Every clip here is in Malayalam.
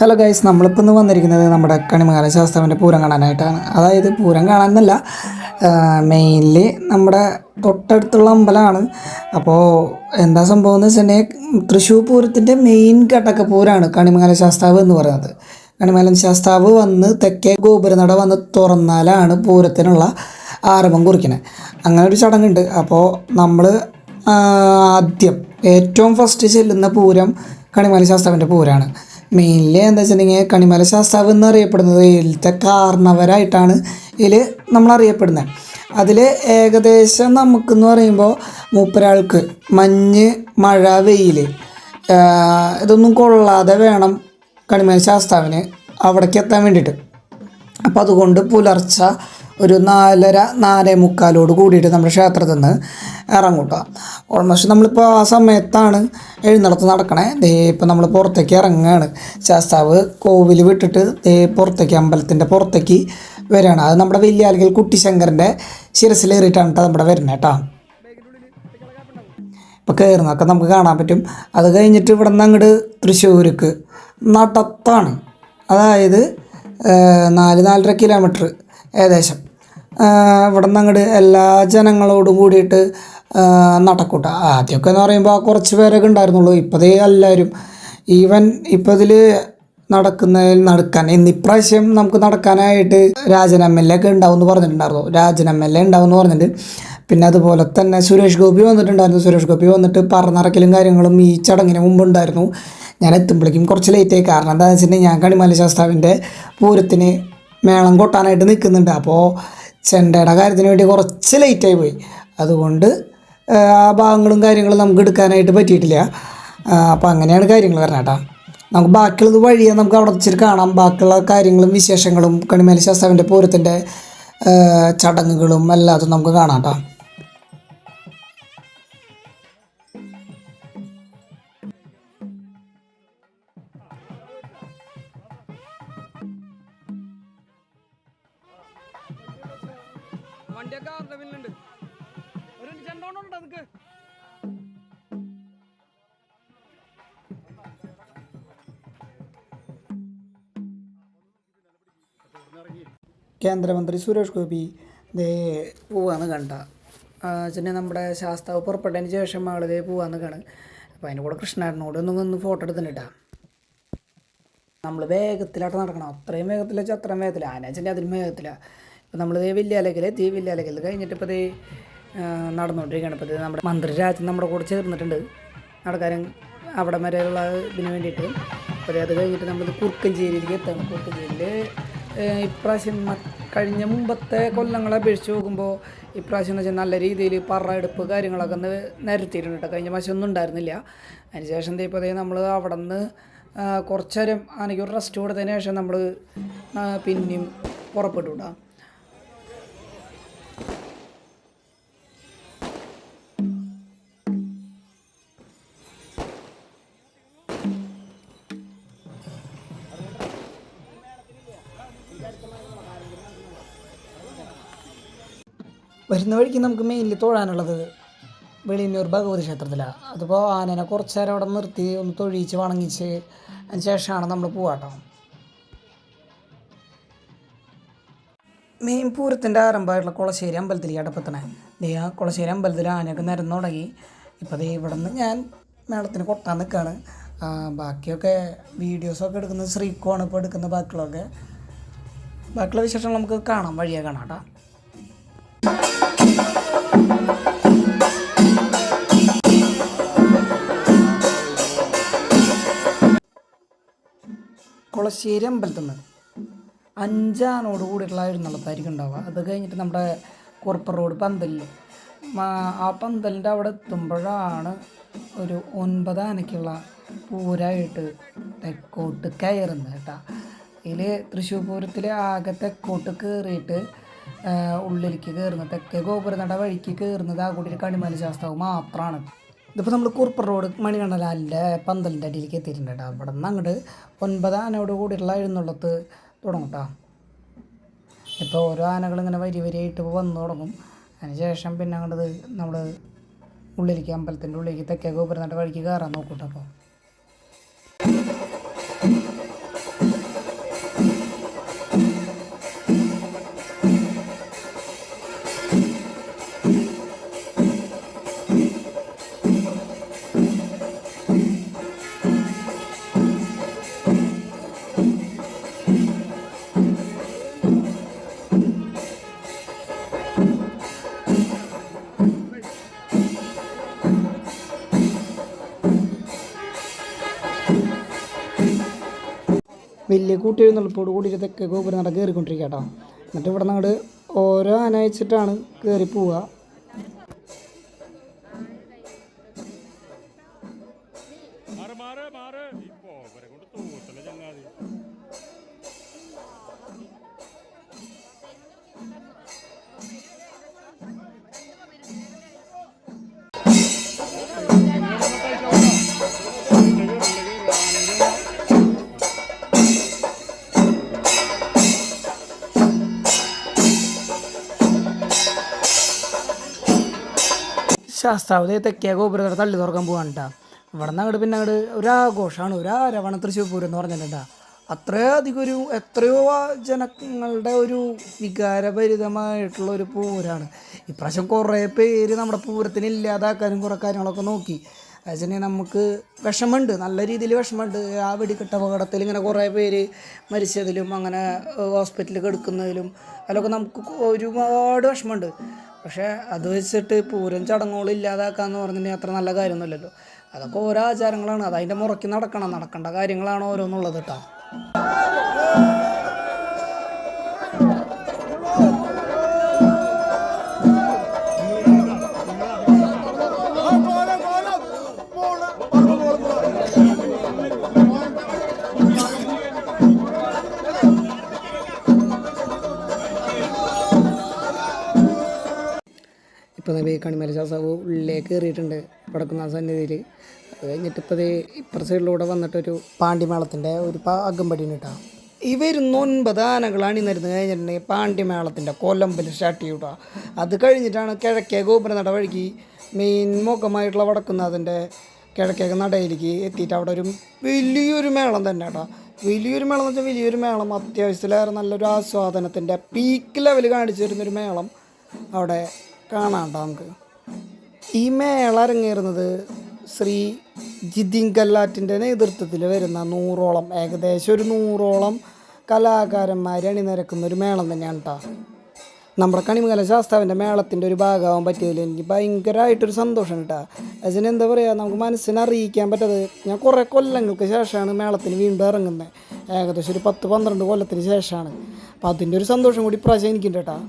ഹലോ ഗൈസ്, നമ്മളിപ്പോൾ ഇന്ന് വന്നിരിക്കുന്നത് നമ്മുടെ കണിമംഗലം ശാസ്താവിൻ്റെ പൂരം കാണാനായിട്ടാണ്. അതായത് പൂരം കാണാനല്ല, മെയിൻലി നമ്മുടെ തൊട്ടടുത്തുള്ള അമ്പലമാണ്. അപ്പോൾ എന്താ സംഭവം എന്ന് വെച്ചിട്ടുണ്ടെങ്കിൽ തൃശ്ശൂർ പൂരത്തിൻ്റെ മെയിൻ ഘടകപൂരമാണ് കണിമംഗലം ശാസ്താവ് എന്ന് പറയുന്നത്. കണിമംഗലം ശാസ്താവ് വന്ന് തെക്കേ ഗോപുരനട വന്ന് തുറന്നാലാണ് പൂരത്തിനുള്ള ആരംഭം കുറിക്കുന്നത്. അങ്ങനെ ഒരു ചടങ്ങുണ്ട്. അപ്പോൾ നമ്മൾ ആദ്യം ഏറ്റവും ഫസ്റ്റ് ചെല്ലുന്ന പൂരം കണിമംഗലം ശാസ്താവിൻ്റെ പൂരമാണ്. മെയിൻലി എന്താ വെച്ചിട്ടുണ്ടെങ്കിൽ കണിമല ശാസ്താവ് എന്നറിയപ്പെടുന്നത് ഇതിലത്തെ കാരണവരായിട്ടാണ് ഇതിൽ നമ്മളറിയപ്പെടുന്നത്. അതിൽ ഏകദേശം നമുക്കെന്ന് പറയുമ്പോൾ മൂപ്പരാൾക്ക് മഞ്ഞ്, മഴ, വെയിൽ ഇതൊന്നും കൊള്ളാതെ വേണം കണിമല ശാസ്താവിന് അവിടേക്ക് എത്താൻ വേണ്ടിയിട്ട്. അപ്പോൾ അതുകൊണ്ട് പുലർച്ചെ ഒരു 4:45 കൂടിയിട്ട് നമ്മുടെ ക്ഷേത്രത്തിൽ നിന്ന് ഇറങ്ങും കേട്ടോ. ഓൾമോസ്റ്റ് നമ്മളിപ്പോൾ ആ സമയത്താണ് എഴുന്നള്ളത്ത് നടക്കണേ. ഇപ്പോൾ നമ്മൾ പുറത്തേക്ക് ഇറങ്ങുകയാണ്. ശാസ്താവ് കോവിൽ വിട്ടിട്ട് പുറത്തേക്ക് അമ്പലത്തിൻ്റെ പുറത്തേക്ക് വരികയാണ്. അത് നമ്മുടെ വലിയാലിക്കൽ കുട്ടിശങ്കരൻ്റെ ശിരസിലേറിയിട്ടാണ് കേട്ടോ നമ്മുടെ വരുന്നത് കേട്ടോ. ഇപ്പോൾ കയറുന്നതൊക്കെ നമുക്ക് കാണാൻ പറ്റും. അത് കഴിഞ്ഞിട്ട് ഇവിടെ നിന്ന് അങ്ങോട്ട് തൃശ്ശൂർക്ക് നടത്താണ്. അതായത് 4-4.5 കിലോമീറ്റർ ഏകദേശം ഇവിടെ നിന്ന് അങ്ങോട്ട് എല്ലാ ജനങ്ങളോടും കൂടിയിട്ട് നടക്കൂട്ട. ആദ്യമൊക്കെ എന്ന് പറയുമ്പോൾ കുറച്ച് പേരൊക്കെ ഉണ്ടായിരുന്നുള്ളൂ. ഇപ്പോഴേ എല്ലാവരും ഈവൻ ഇപ്പോൾ ഇതിൽ നടക്കാൻ ഇന്നിപ്രാവശ്യം നമുക്ക് നടക്കാനായിട്ട് രാജൻ MLA ഒക്കെ ഉണ്ടാവുമെന്ന് പറഞ്ഞിട്ടുണ്ടായിരുന്നു. രാജൻ MLA ഉണ്ടാവുമെന്ന് പറഞ്ഞിട്ട് പിന്നെ അതുപോലെ തന്നെ സുരേഷ് ഗോപി വന്നിട്ടുണ്ടായിരുന്നു. സുരേഷ് ഗോപി വന്നിട്ട് പറന്നിറക്കലും കാര്യങ്ങളും ഈ ചടങ്ങിന് മുമ്പുണ്ടായിരുന്നു. ഞാൻ എത്തുമ്പോഴേക്കും കുറച്ച് ലേറ്റായി. കാരണം എന്താണെന്ന് വെച്ചിട്ടുണ്ടെങ്കിൽ ഞാൻ കണിമംഗലം ശാസ്താവിൻ്റെ പൂരത്തിന് മേളം കൊട്ടാനായിട്ട് നിൽക്കുന്നുണ്ട്. അപ്പോൾ ചെണ്ടയുടെ കാര്യത്തിന് വേണ്ടി കുറച്ച് ലേറ്റായി പോയി. അതുകൊണ്ട് ആ ഭാഗങ്ങളും കാര്യങ്ങളും നമുക്ക് എടുക്കാനായിട്ട് പറ്റിയിട്ടില്ല. അപ്പോൾ അങ്ങനെയാണ് കാര്യങ്ങൾ വരുന്നത് കേട്ടോ. നമുക്ക് ബാക്കിയുള്ളത് വഴിയെ നമുക്ക് അവിടെ വെച്ചിട്ട് കാണാം. ബാക്കിയുള്ള കാര്യങ്ങളും വിശേഷങ്ങളും കണിമംഗലം ശാസ്താവിൻ്റെ പൂരത്തിൻ്റെ ചടങ്ങുകളും എല്ലാതും നമുക്ക് കാണാം കേട്ടോ. വണ്ടിയൊക്കെ അവൈലബിളുണ്ട്. ഒരു ചെണ്ടോണ്ടുണ്ട് നമുക്ക്. കേന്ദ്രമന്ത്രി സുരേഷ് ഗോപി പോവാന്ന് കണ്ട വെച്ചിട്ടുണ്ടെങ്കിൽ നമ്മുടെ ശാസ്താവ് പുറപ്പെട്ടതിന് ശേഷം ആളതേ പോവാന്ന് കാണും. അപ്പോൾ അതിൻ്റെ കൂടെ കൃഷ്ണാരനോട് ഒന്ന് ഫോട്ടോ എടുത്തിട്ടാ. നമ്മൾ വേഗത്തിലായിട്ട് നടക്കണം. അത്രയും വേഗത്തിൽ വെച്ചാൽ അത്രയും വേഗത്തിൽ. ആന വെച്ചിട്ടുണ്ടെങ്കിൽ അതിലും വേഗത്തിലാണ്. ഇപ്പോൾ നമ്മൾ വില്യാലക്കൽ വില്യാലക്കൽ കഴിഞ്ഞിട്ട് ഇപ്പോൾ നടന്നുകൊണ്ടിരിക്കുകയാണ്. ഇപ്പോൾ നമ്മുടെ മന്ത്രി രാജൻ നമ്മുടെ കൂടെ ചേർന്നിട്ടുണ്ട് നടക്കാനും അവിടെ വരെയുള്ള ഇതിന് വേണ്ടിയിട്ട്. അപ്പോൾ അത് കഴിഞ്ഞിട്ട് നമ്മൾ കുറുക്കഞ്ചേരിയിലേക്ക് എത്തണം. കുറുക്കഞ്ചേരിയിൽ ഇപ്രാവശ്യം കഴിഞ്ഞ മുമ്പത്തെ കൊല്ലങ്ങളെ അപേക്ഷിച്ച് നോക്കുമ്പോൾ ഇപ്രാവശ്യം എന്ന് വെച്ചാൽ നല്ല രീതിയിൽ പറയെടുപ്പ് കാര്യങ്ങളൊക്കെ ഒന്ന് നിരത്തിയിട്ടുണ്ട് കേട്ടോ. കഴിഞ്ഞ പ്രാവശ്യം ഒന്നും ഉണ്ടായിരുന്നില്ല. അതിനുശേഷം ഇപ്പോൾ നമ്മൾ അവിടെ നിന്ന് കുറച്ച് നേരം ആനയ്ക്ക് ഒരു റെസ്റ്റ് കൊടുത്തതിന് ശേഷം നമ്മൾ പിന്നെയും പുറപ്പെട്ടു കേട്ടോ. വരുന്ന വഴിക്ക് നമുക്ക് മെയിൻലി തൊഴാനുള്ളത് വെളിയന്നൂർ ഭഗവതി ക്ഷേത്രത്തിലാണ്. അതിപ്പോൾ ആനനെ കുറച്ച് നേരം അവിടെ നിർത്തി ഒന്ന് തൊഴിച്ച് വണങ്ങിച്ച് അതിന് ശേഷമാണ് നമ്മൾ പോവാട്ടോ. മെയിൻ പൂരത്തിൻ്റെ ആരംഭമായിട്ടുള്ള കുളശ്ശേരി അമ്പലത്തിലേക്ക് അടുപ്പെത്തണേ. ആ കുളശ്ശേരി അമ്പലത്തിൽ ആനയൊക്കെ നിരന്ന് തുടങ്ങി. ഇപ്പോൾ ഇവിടെ നിന്ന് ഞാൻ മേളത്തിന് കൊട്ടാൻ നിൽക്കുകയാണ്. ബാക്കിയൊക്കെ വീഡിയോസൊക്കെ എടുക്കുന്നത് ശ്രീക്കോണ് ഇപ്പോൾ എടുക്കുന്ന ബാക്കിയുള്ള വിശേഷങ്ങൾ നമുക്ക് കാണാം, വഴിയെ കാണാം കേട്ടോ. കുളശ്ശേരി അമ്പലത്തിൽ നിന്ന് 5 ആനോട് കൂടിയിട്ടുള്ള എഴുന്നള്ളത്തായിരിക്കും ഉണ്ടാവുക. അത് കഴിഞ്ഞിട്ട് നമ്മുടെ കുറുപ്പർ റോഡ് പന്തലിൽ ആ പന്തലിൻ്റെ അവിടെ എത്തുമ്പോഴാണ് ഒരു 9 ആനയ്ക്കുള്ള പൂരമായിട്ട് തെക്കോട്ട് കയറുന്നത് കേട്ടോ. ഇതിൽ തൃശ്ശൂർ പൂരത്തിൽ ആകെ തെക്കോട്ട് കയറിയിട്ട് ഉള്ളിലേക്ക് കയറുന്നത്, തെക്കേ ഗോപുരനട വഴിക്ക് കയറുന്നത് ആ കൂടി കണിമംഗലം ശാസ്താവ് മാത്രമാണ്. ഇതിപ്പോൾ നമ്മൾ കുറുപ്പർ റോഡ് മണികണ്ഠലാലിൻ്റെ പന്തലിൻ്റെ അടിയിലേക്ക് എത്തിയിട്ടുണ്ട് കേട്ടോ. അവിടെ നിന്ന് അങ്ങോട്ട് 9 ആനയോട് കൂടിയുള്ള എഴുന്നള്ളത്ത് തുടങ്ങും കേട്ടോ. ഇപ്പോൾ ഓരോ ആനകളിങ്ങനെ വരിയായിട്ട് വന്നു തുടങ്ങും. അതിന് ശേഷം പിന്നെ അങ്ങോട്ട് നമ്മൾ ഉള്ളിലേക്ക് അമ്പലത്തിൻ്റെ ഉള്ളിലേക്ക് തെക്കേ ഗോപുരനട വഴിക്ക് കയറാൻ നോക്കൂട്ടോ. അപ്പോൾ വലിയ കൂട്ടിയെഴുന്നള്ളിപ്പോട് കൂടിയിട്ട് തെക്കേ ഗോപുരം നട കയറിക്കൊണ്ടിരിക്കുക കേട്ടോ. എന്നിട്ട് ഇവിടെ നിന്ന് അങ്ങോട്ട് ഓരോ ആന വെച്ചിട്ടാണ് കയറി പോവുക. ശാസ്താവതി തെക്കേ ഗോപുരത്തോടെ തള്ളി തുറക്കാൻ പോകാൻ കേട്ടോ. ഇവിടെ നിന്ന് അങ്ങോട്ട് പിന്നെ അങ്ങോട്ട് ഒരാഘോഷമാണ്, ഒരാരവണ തൃശ്ശൂർ പൂരം എന്ന് പറഞ്ഞിട്ടുണ്ടാ. അത്രയധികം എത്രയോ ജനങ്ങളുടെ ഒരു വികാരഭരിതമായിട്ടുള്ള ഒരു പൂരമാണ്. ഇപ്രാവശ്യം കുറേ പേര് നമ്മുടെ പൂരത്തിന് ഇല്ലാതാക്കാനും കുറേ കാര്യങ്ങളൊക്കെ നോക്കി. അതിന് നമുക്ക് വിഷമമുണ്ട്, നല്ല രീതിയിൽ വിഷമമുണ്ട്. ആ വെടിക്കെട്ട് അപകടത്തിൽ ഇങ്ങനെ കുറേ പേര് മരിച്ചതിലും അങ്ങനെ ഹോസ്പിറ്റലിൽ കിടക്കുന്നതിലും അതിലൊക്കെ നമുക്ക് ഒരുപാട് വിഷമമുണ്ട്. പക്ഷേ അത് വെച്ചിട്ട് പൂരം ചടങ്ങുകൾ ഇല്ലാതാക്കാന്ന് പറഞ്ഞിട്ടുണ്ടെങ്കിൽ അത്ര നല്ല കാര്യമൊന്നുമില്ലല്ലോ. അതൊക്കെ ഓരോ ആചാരങ്ങളാണ്, അതതിൻ്റെ മുറയ്ക്ക് നടക്കേണ്ട കാര്യങ്ങളാണ് ഓരോന്നുള്ളത് കേട്ടോ. ഇപ്പോൾ കണിമല ശാസ്താവ് ഉള്ളിലേക്ക് കയറിയിട്ടുണ്ട് വടക്കുന്ന സന്നിധിയിൽ. അത് കഴിഞ്ഞിട്ട് ഇപ്പോൾ ഇപ്പുറ സൈഡിലൂടെ വന്നിട്ടൊരു പാണ്ടിമേളത്തിൻ്റെ ഒരു അകമ്പടിയാണ് കേട്ടോ. ഈ വരുന്ന 9 ആനകൾ അണിനിരുന്ന് കഴിഞ്ഞിട്ടുണ്ടെങ്കിൽ പാണ്ടിമേളത്തിൻ്റെ കൊല്ലമ്പൽ സ്റ്റാർട്ട് ചെയ്യൂട്ടോ. അത് കഴിഞ്ഞിട്ടാണ് കിഴക്കേ ഗോപുര നട വഴിക്ക് മെയിൻ മുഖമായിട്ടുള്ള വടക്കുന്നതിൻ്റെ കിഴക്കേ നടയിലേക്ക് എത്തിയിട്ട് അവിടെ ഒരു വലിയൊരു മേളം തന്നെ കേട്ടോ. വലിയൊരു മേളം എന്ന് വെച്ചാൽ വലിയൊരു മേളം, അത്യാവശ്യത്തിലേറെ നല്ലൊരു ആസ്വാദനത്തിൻ്റെ പീക്ക് ലെവൽ കാണിച്ചു തരുന്നൊരു മേളം അവിടെ കാണാണ്ട നമുക്ക്. ഈ മേള അരങ്ങേറുന്നത് ശ്രീ ജിതിൻ കല്ലാറ്റിൻ്റെ നേതൃത്വത്തിൽ വരുന്ന 100ഓളം, ഏകദേശം ഒരു 100ഓളം കലാകാരന്മാർ അണിനിരക്കുന്ന ഒരു മേളം തന്നെയാണ് കേട്ടോ. നമ്മുടെ കണിമംഗലം ശാസ്താവിൻ്റെ മേളത്തിൻ്റെ ഒരു ഭാഗമാകാൻ പറ്റിയതിൽ എനിക്ക് ഭയങ്കരമായിട്ടൊരു സന്തോഷം കേട്ടോ. അതിന് എന്താ പറയുക, നമുക്ക് മനസ്സിനെ അറിയിക്കാൻ പറ്റത്. ഞാൻ കുറേ കൊല്ലങ്ങൾക്ക് ശേഷമാണ് മേളത്തിന് വീണ്ടും ഇറങ്ങുന്നത്, ഏകദേശം ഒരു 10-12 കൊല്ലത്തിന് ശേഷമാണ്. അപ്പം അതിൻ്റെ ഒരു സന്തോഷം കൂടി ഇപ്രാവശ്യം എനിക്കുണ്ട് കേട്ടോ.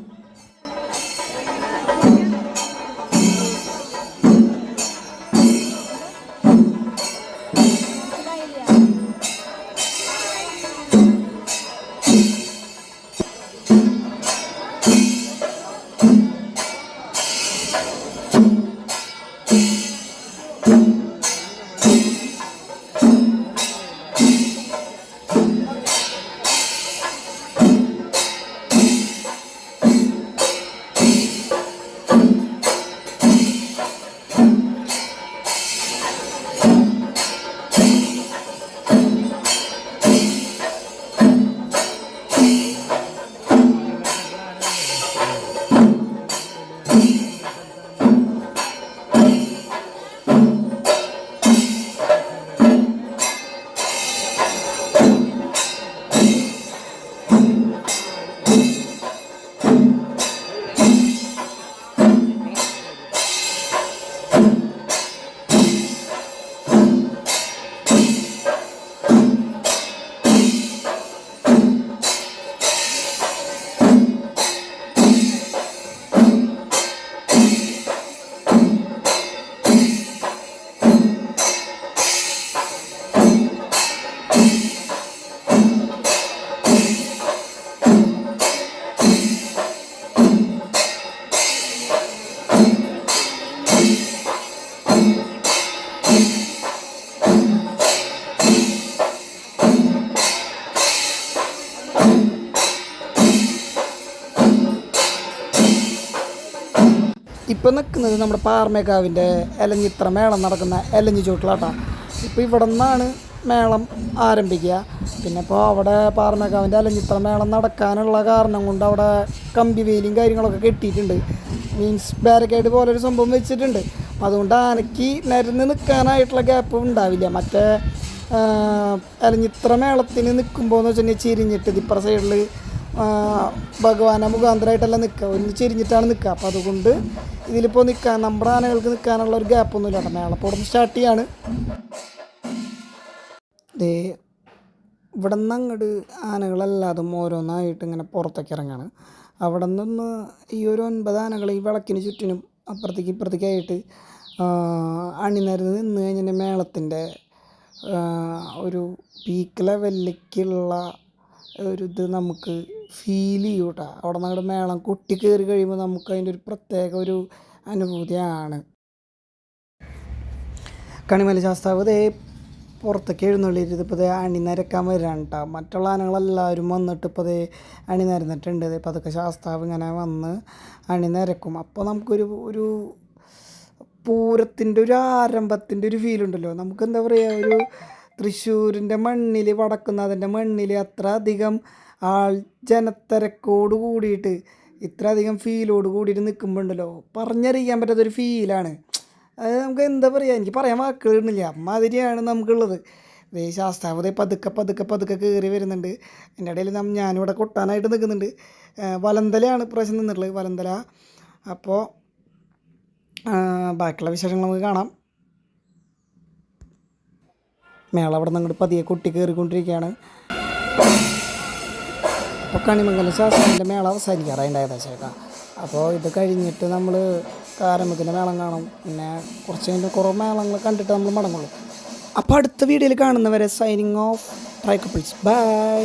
ഇപ്പം നിൽക്കുന്നത് നമ്മുടെ പാറമേക്കാവിൻ്റെ എലഞ്ഞിത്ര മേളം നടക്കുന്ന എലഞ്ഞി ചോട്ടിലാട്ടാ. ഇപ്പോൾ ഇവിടെ നിന്നാണ് മേളം ആരംഭിക്കുക. പിന്നെ ഇപ്പോൾ അവിടെ പാറമേക്കാവിൻ്റെ എലഞ്ഞിത്ര മേളം നടക്കാനുള്ള കാരണം കൊണ്ട് അവിടെ കമ്പി വേലിയും കാര്യങ്ങളൊക്കെ കെട്ടിയിട്ടുണ്ട്. മീൻസ് ബാരിക്കേഡ് പോലൊരു സംഭവം വെച്ചിട്ടുണ്ട്. അപ്പം അതുകൊണ്ട് ആനയ്ക്ക് നിരന്ന് നിൽക്കാനായിട്ടുള്ള ഗ്യാപ്പ് ഉണ്ടാവില്ല. മറ്റേ എലഞ്ഞിത്ര മേളത്തിന് നിൽക്കുമ്പോൾ എന്ന് വെച്ചിട്ടുണ്ടെങ്കിൽ ചിരിഞ്ഞിട്ട് ഇപ്പുറ സൈഡിൽ ഭഗവാനെ മുഖാന്തരമായിട്ടല്ല നിൽക്കുക, ഒന്ന് ചെരിഞ്ഞിട്ടാണ് നിൽക്കുക. അപ്പോൾ അതുകൊണ്ട് ഇതിലിപ്പോൾ നിൽക്കാൻ നമ്മുടെ ആനകൾക്ക് നിൽക്കാനുള്ള ഒരു ഗ്യാപ്പൊന്നുമില്ല കേട്ടോ. മേളപ്പോൾ ഇവിടെ നിന്ന് സ്റ്റാർട്ട് ചെയ്യാണ്. ഇവിടെ നിന്ന് അങ്ങോട്ട് ആനകളല്ലാതും ഓരോന്നായിട്ട് ഇങ്ങനെ പുറത്തേക്ക് ഇറങ്ങാണ്. അവിടെ നിന്ന് ഈ ഒരു 9 ആനകൾ ഈ വിളക്കിന് ചുറ്റിനും അപ്പുറത്തേക്ക് ഇപ്പുറത്തേക്കായിട്ട് അണിനിരന്ന് നിന്ന് കഴിഞ്ഞാൽ മേളത്തിൻ്റെ ഒരു പീക്ക് ലെവലിലേക്കുള്ള ഒരു ഇത് നമുക്ക് ഫീൽ ചെയ്യും കേട്ടോ. അവിടെ നിന്ന് അങ്ങോട്ട് മേളം കൊട്ടി കയറി കഴിയുമ്പോൾ നമുക്ക് അതിൻ്റെ ഒരു പ്രത്യേക ഒരു അനുഭൂതിയാണ്. കണിമല ശാസ്താവ് ദേ പുറത്തേക്ക് എഴുന്നള്ളിയിട്ട് ഇപ്പോൾ ദേ അണിനിരക്കാൻ വരികയാണ് കേട്ടോ. മറ്റുള്ള ആനകളെല്ലാവരും വന്നിട്ട് ഇപ്പോൾ ദേ അണിനിരന്നിട്ടുണ്ട്. ഇപ്പോൾ അതൊക്കെ ശാസ്താവ് ഇങ്ങനെ വന്ന് അണിനിരക്കും. അപ്പോൾ നമുക്കൊരു ഒരു പൂരത്തിൻ്റെ ഒരു ആരംഭത്തിൻ്റെ ഒരു ഫീലുണ്ടല്ലോ. നമുക്ക് എന്താ പറയുക, ഒരു തൃശ്ശൂരിൻ്റെ മണ്ണിൽ വടക്കുന്നാഥൻ്റെ മണ്ണിൽ അത്ര അധികം ജനത്തിരക്കോട് കൂടിയിട്ട് ഇത്ര അധികം ഫീലോട് കൂടിയിട്ട് നിൽക്കുമ്പോൾ ഉണ്ടല്ലോ, പറഞ്ഞറിയിക്കാൻ പറ്റാത്തൊരു ഫീലാണ്. അത് നമുക്ക് എന്താ പറയുക, എനിക്ക് പറയാൻ വാക്കുകളില്ല. അമ്മാതിരിയാണ് നമുക്കുള്ളത്. ഇതേ ശാസ്താവ് പതുക്കെ പതുക്കെ പതുക്കെ കയറി വരുന്നുണ്ട്. എൻ്റെ ഇടയിൽ ഞാനിവിടെ കൊട്ടാനായിട്ട് നിൽക്കുന്നുണ്ട്. വലന്തലയാണ് ഇപ്രാവശ്യം നിന്നിട്ടുള്ളത്, വലന്തല. അപ്പോൾ ബാക്കിയുള്ള വിശേഷങ്ങൾ നമുക്ക് കാണാം. മേള അവിടെ നിന്ന് അങ്ങോട്ട് പതിയെ കൊട്ടി കയറിക്കൊണ്ടിരിക്കുകയാണ്. അപ്പോൾ കണിമംഗലം ശാസ്താവിൻ്റെ മേള അവസാനിക്കാറായിട്ടുണ്ടായതാ ചേട്ടാ. അപ്പോൾ ഇത് കഴിഞ്ഞിട്ട് നമ്മൾ കാരമ്പത്തിൻ്റെ മേളം കാണും. പിന്നെ കുറച്ച് കഴിഞ്ഞ് കുറേ മേളങ്ങൾ കണ്ടിട്ട് നമ്മൾ മടങ്ങുള്ളൂ. അപ്പോൾ അടുത്ത വീഡിയോയിൽ കാണുന്നവരെ signing off try couples. By.